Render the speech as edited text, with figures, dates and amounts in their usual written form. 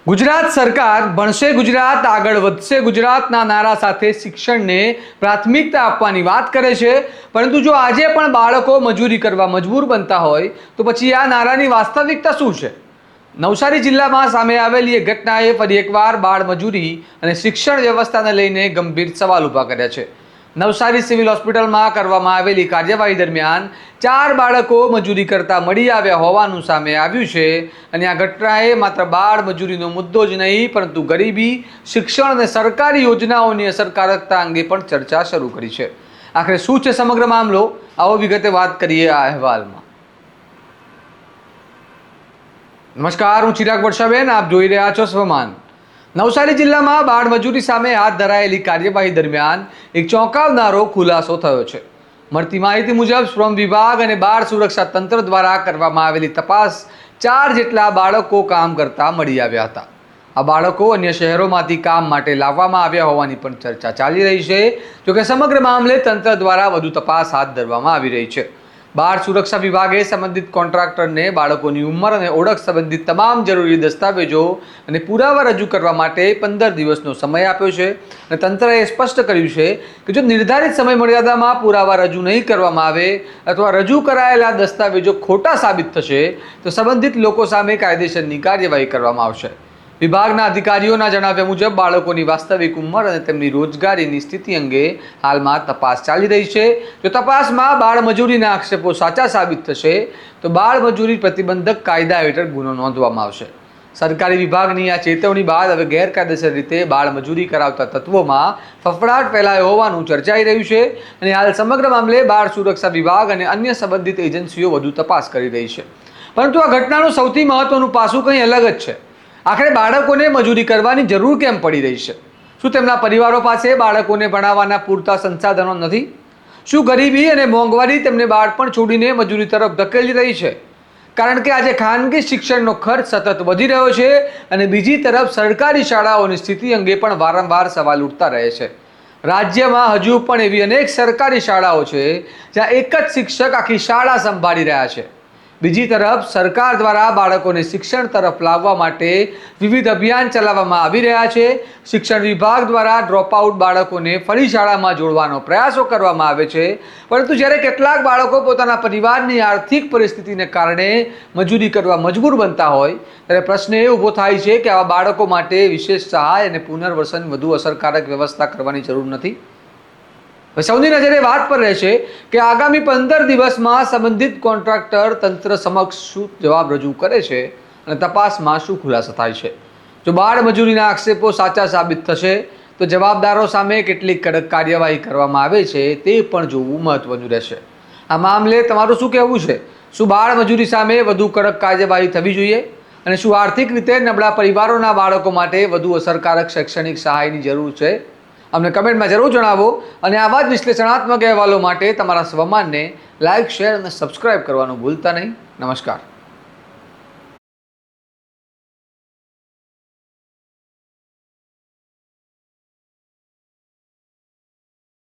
ગુજરાત સરકાર ભણશે ગુજરાત આગળ વધશે ગુજરાતના નારા સાથે શિક્ષણને પ્રાથમિકતા આપવાની વાત કરે છે, પરંતુ જો આજે પણ બાળકો મજૂરી કરવા મજબૂર બનતા હોય તો પછી આ નારાની વાસ્તવિકતા શું છે? નવસારી જિલ્લામાં સામે આવેલી એક ઘટનાએ ફરી એકવાર બાળ મજૂરી અને શિક્ષણ વ્યવસ્થાને લઈને ગંભીર સવાલ ઊભા કર્યા છે। નવસારી સિવિલ હોસ્પિટલમાં કરવામાં આવેલી કાર્યવાહી દરમિયાન 4 બાળકો મજૂરી કરતા મળી આવ્યા હોવાનું સામે આવ્યું છે અને આ ઘટનાએ માત્ર બાળ મજૂરીનો મુદ્દો જ નહીં પરંતુ ગરીબી, શિક્ષણ અને સરકારી યોજનાઓની અસરકારકતા અંગે પણ ચર્ચા શરૂ કરી છે। આખરે શું છે સમગ્ર મામલો? આવો વિગતે વાત કરીએ આ અહેવાલમાં। નમસ્કાર, હું ચિરાગ વર્ષાબેન, આપ જોઈ રહ્યા છો સ્વમાન। નવસારી જિલ્લામાં બાળ મજૂરી સામે હાથ ધરાયેલી કાર્યવાહી દરમિયાન એક ચોંકાવનારો ખુલાસો થયો છે। મળતી માહિતી મુજબ શ્રમ વિભાગ અને બાળ સુરક્ષા તંત્ર દ્વારા કરવામાં આવેલી તપાસ 4 જેટલા બાળકો કામ કરતા મળી આવ્યા હતા। આ બાળકો અન્ય શહેરોમાંથી કામ માટે લાવવામાં આવ્યા હોવાની પણ ચર્ચા ચાલી રહી છે। જોકે સમગ્ર મામલે તંત્ર દ્વારા વધુ તપાસ હાથ ધરવામાં આવી રહી છે। બાળ સુરક્ષા વિભાગે સંબંધિત કોન્ટ્રાક્ટરને બાળકોની ઉંમર અને ઓળખ સંબંધિત તમામ જરૂરી દસ્તાવેજો અને પુરાવા રજૂ કરવા માટે 15 દિવસનો સમય આપ્યો છે અને તંત્રએ સ્પષ્ટ કર્યું છે કે જો નિર્ધારિત સમય મર્યાદામાં પુરાવા રજૂ નહીં કરવામાં આવે અથવા રજૂ કરાયેલા દસ્તાવેજો ખોટા સાબિત થશે તો સંબંધિત લોકો સામે કાયદેસરની કાર્યવાહી કરવામાં આવશે। વિભાગના અધિકારીઓના જણાવ્યા મુજબ બાળકોની વાસ્તવિક ઉંમર અને તેમની રોજગારીની સ્થિતિ અંગે હાલમાં તપાસ ચાલી રહી છે। જો તપાસમાં બાળ મજૂરીના આક્ષેપો સાચા સાબિત થશે તો બાળ મજૂરી પ્રતિબંધક કાયદા હેઠળ ગુનો નોંધવામાં આવશે। સરકારી વિભાગની આ ચેતવણી બાદ હવે ગેરકાયદેસર રીતે બાળ મજૂરી કરાવતા તત્વોમાં ફફડાટ ફેલાયો હોવાનું ચર્ચાઈ રહ્યું છે અને હાલ સમગ્ર મામલે બાળ સુરક્ષા વિભાગ અને અન્ય સંબંધિત એજન્સીઓ વધુ તપાસ કરી રહી છે। પરંતુ આ ઘટનાનું સૌથી મહત્વનું પાસું કંઈ અલગ જ છે। આખરે બાળકોને મજૂરી કરવાની જરૂર કેમ પડી રહી છે? શું તેમના પરિવારો પાસે બાળકોને ભણાવવાના પૂરતા સંસાધનો નથી? શું ગરીબી અને મોંઘવારી તેમને બાળપણ છોડીને મજૂરી તરફ ધકેલી રહી છે? કારણ કે આજે ખાનગી શિક્ષણનો ખર્ચ સતત વધી રહ્યો છે અને બીજી તરફ સરકારી શાળાઓની સ્થિતિ અંગે પણ વારંવાર સવાલ ઉઠતા રહે છે। રાજ્યમાં હજુ પણ એવી અનેક સરકારી શાળાઓ છે જ્યાં એક જ શિક્ષક આખી શાળા સંભાળી રહ્યા છે। બીજી તરફ સરકાર દ્વારા બાળકોને શિક્ષણ તરફ લાવવા માટે વિવિધ અભિયાન ચલાવવામાં આવી રહ્યા છે। શિક્ષણ વિભાગ દ્વારા ડ્રોપઆઉટ બાળકોને ફરી શાળામાં જોડવાનો પ્રયાસો કરવામાં આવે છે, પરંતુ જ્યારે કેટલાક બાળકો પોતાના પરિવારની આર્થિક પરિસ્થિતિને કારણે મજૂરી કરવા મજબૂર બનતા હોય ત્યારે પ્રશ્ન એ ઊભો થાય છે કે આવા બાળકો માટે વિશેષ સહાય અને પુનર્વસન વધુ અસરકારક વ્યવસ્થા કરવાની જરૂર નથી? સૌની નજરે વાત પર રહેશે કે આગામી 15 દિવસમાં સંબંધિત કોન્ટ્રાક્ટર તંત્ર સમક્ષ શું જવાબ રજૂ કરે છે અને તપાસમાં શું ખુલાસો થાય છે। જો બાળ મજૂરીના આક્ષેપો સાચા સાબિત થશે તો જવાબદારો સામે કેટલીક કડક કાર્યવાહી કરવામાં આવે છે તે પણ જોવું મહત્વનું રહેશે। આ મામલે તમારું શું કહેવું છે? શું બાળ મજૂરી સામે વધુ કડક કાર્યવાહી થવી જોઈએ અને શું આર્થિક રીતે નબળા પરિવારોના બાળકો માટે વધુ અસરકારક શૈક્ષણિક સહાયની જરૂર છે? અમને કમેન્ટમાં જરૂર જણાવો અને આવા જ વિશ્લેષણાત્મક અહેવાલો માટે તમારા સ્વમાનને લાઇક, શેર અને સબસ્ક્રાઇબ કરવાનું ભૂલતા નહીં। નમસ્કાર।